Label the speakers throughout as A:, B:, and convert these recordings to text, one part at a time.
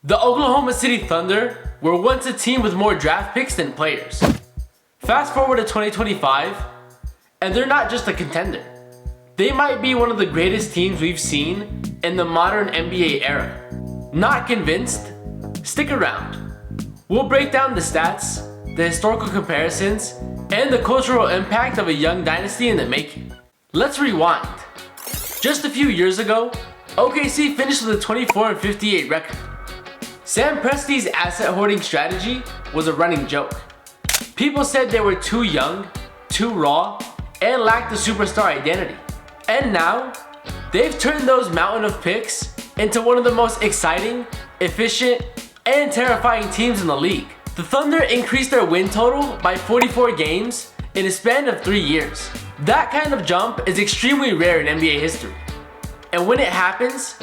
A: The Oklahoma City Thunder were once a team with more draft picks than players. Fast forward to 2025, and they're not just a contender. They might be one of the greatest teams we've seen in the modern NBA era. Not convinced? Stick around. We'll break down the stats, the historical comparisons, and the cultural impact of a young dynasty in the making. Let's rewind. Just a few years ago, OKC finished with a 24-58 record. Sam Presti's asset hoarding strategy was a running joke. People said they were too young, too raw, and lacked a superstar identity. And now, they've turned those mountain of picks into one of the most exciting, efficient, and terrifying teams in the league. The Thunder increased their win total by 44 games in a span of 3 years. That kind of jump is extremely rare in NBA history. And when it happens,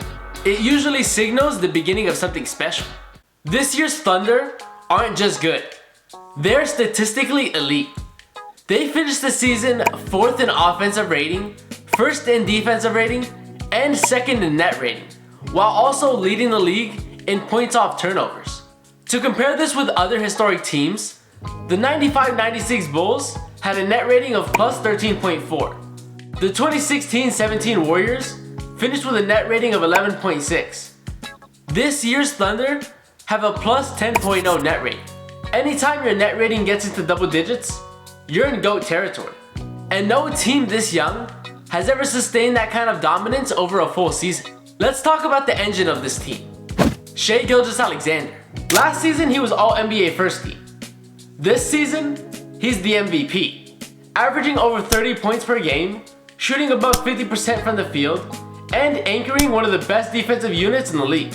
A: it usually signals the beginning of something special. This year's Thunder aren't just good. They're statistically elite. They finished the season 4th in offensive rating, 1st in defensive rating, and 2nd in net rating, while also leading the league in points off turnovers. To compare this with other historic teams, the 95-96 Bulls had a net rating of plus 13.4. The 2016-17 Warriors finished with a net rating of 11.6. This year's Thunder have a plus 10.0 net rating. Anytime your net rating gets into double digits, you're in GOAT territory. And no team this young has ever sustained that kind of dominance over a full season. Let's talk about the engine of this team. Shai Gilgeous-Alexander. Last season he was All-NBA first team. This season, he's the MVP, averaging over 30 points per game, shooting above 50% from the field, and anchoring one of the best defensive units in the league.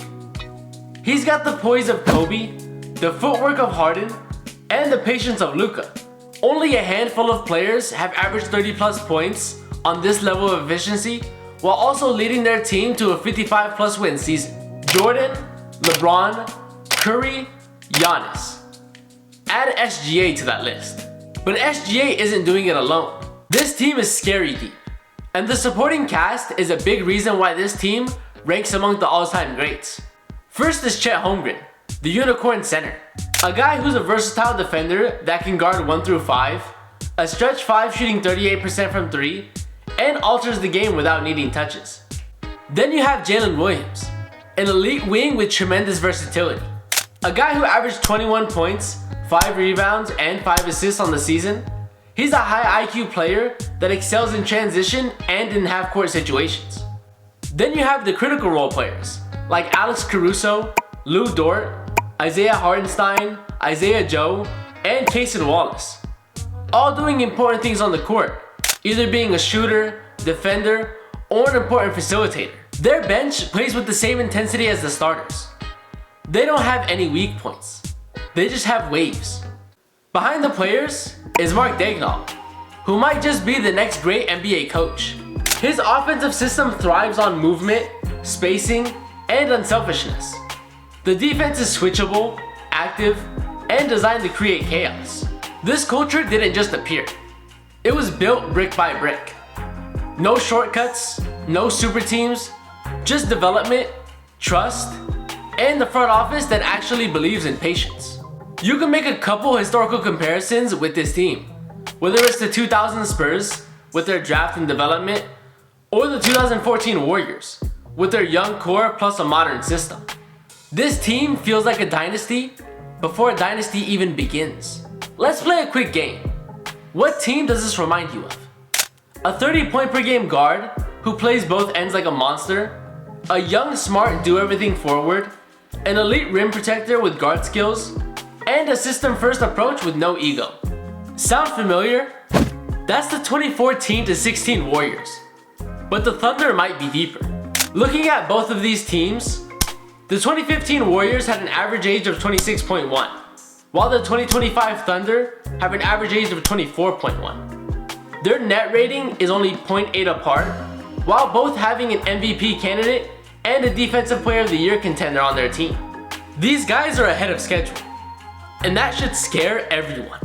A: He's got the poise of Kobe, the footwork of Harden, and the patience of Luka. Only a handful of players have averaged 30 plus points on this level of efficiency while also leading their team to a 55 plus win season. Jordan, LeBron, Curry, Giannis. Add SGA to that list. But SGA isn't doing it alone. This team is scary deep. And the supporting cast is a big reason why this team ranks among the all-time greats. First is Chet Holmgren, the unicorn center. A guy who's a versatile defender that can guard 1 through 5, a stretch 5 shooting 38% from 3, and alters the game without needing touches. Then you have Jalen Williams, an elite wing with tremendous versatility. A guy who averaged 21 points, 5 rebounds, and 5 assists on the season. He's a high IQ player that excels in transition and in half-court situations. Then you have the critical role players, like Alex Caruso, Lou Dort, Isaiah Hartenstein, Isaiah Joe, and Cason Wallace. All doing important things on the court, either being a shooter, defender, or an important facilitator. Their bench plays with the same intensity as the starters. They don't have any weak points. They just have waves. Behind the players is Mark Daigneault, who might just be the next great NBA coach. His offensive system thrives on movement, spacing, and unselfishness. The defense is switchable, active, and designed to create chaos. This culture didn't just appear. It was built brick by brick. No shortcuts, no super teams, just development, trust, and the front office that actually believes in patience. You can make a couple historical comparisons with this team, whether it's the 2000 Spurs with their draft and development, or the 2014 Warriors with their young core plus a modern system. This team feels like a dynasty before a dynasty even begins. Let's play a quick game. What team does this remind you of? A 30-point per game guard who plays both ends like a monster, a young, smart, do-everything forward, an elite rim protector with guard skills, and a system-first approach with no ego. Sound familiar? That's the 2014-16 Warriors. But the Thunder might be deeper. Looking at both of these teams, the 2015 Warriors had an average age of 26.1, while the 2025 Thunder have an average age of 24.1. Their net rating is only 0.8 apart, while both having an MVP candidate and a Defensive Player of the Year contender on their team. These guys are ahead of schedule, and that should scare everyone.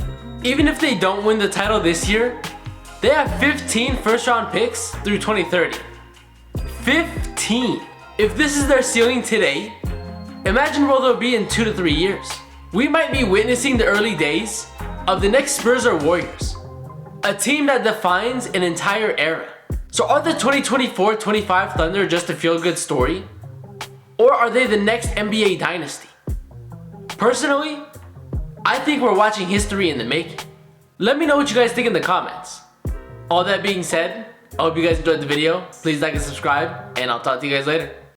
A: Even if they don't win the title this year, they have 15 first-round picks through 2030. 15! If this is their ceiling today, Imagine where they'll be in 2 to 3 years. We might be witnessing the early days of the next Spurs or Warriors, a team that defines an entire era. So are the 2024-25 Thunder just a feel-good story? Or are they the next NBA dynasty? Personally, I think we're watching history in the making. Let me know what you guys think in the comments. All that being said, I hope you guys enjoyed the video. Please like and subscribe, and I'll talk to you guys later.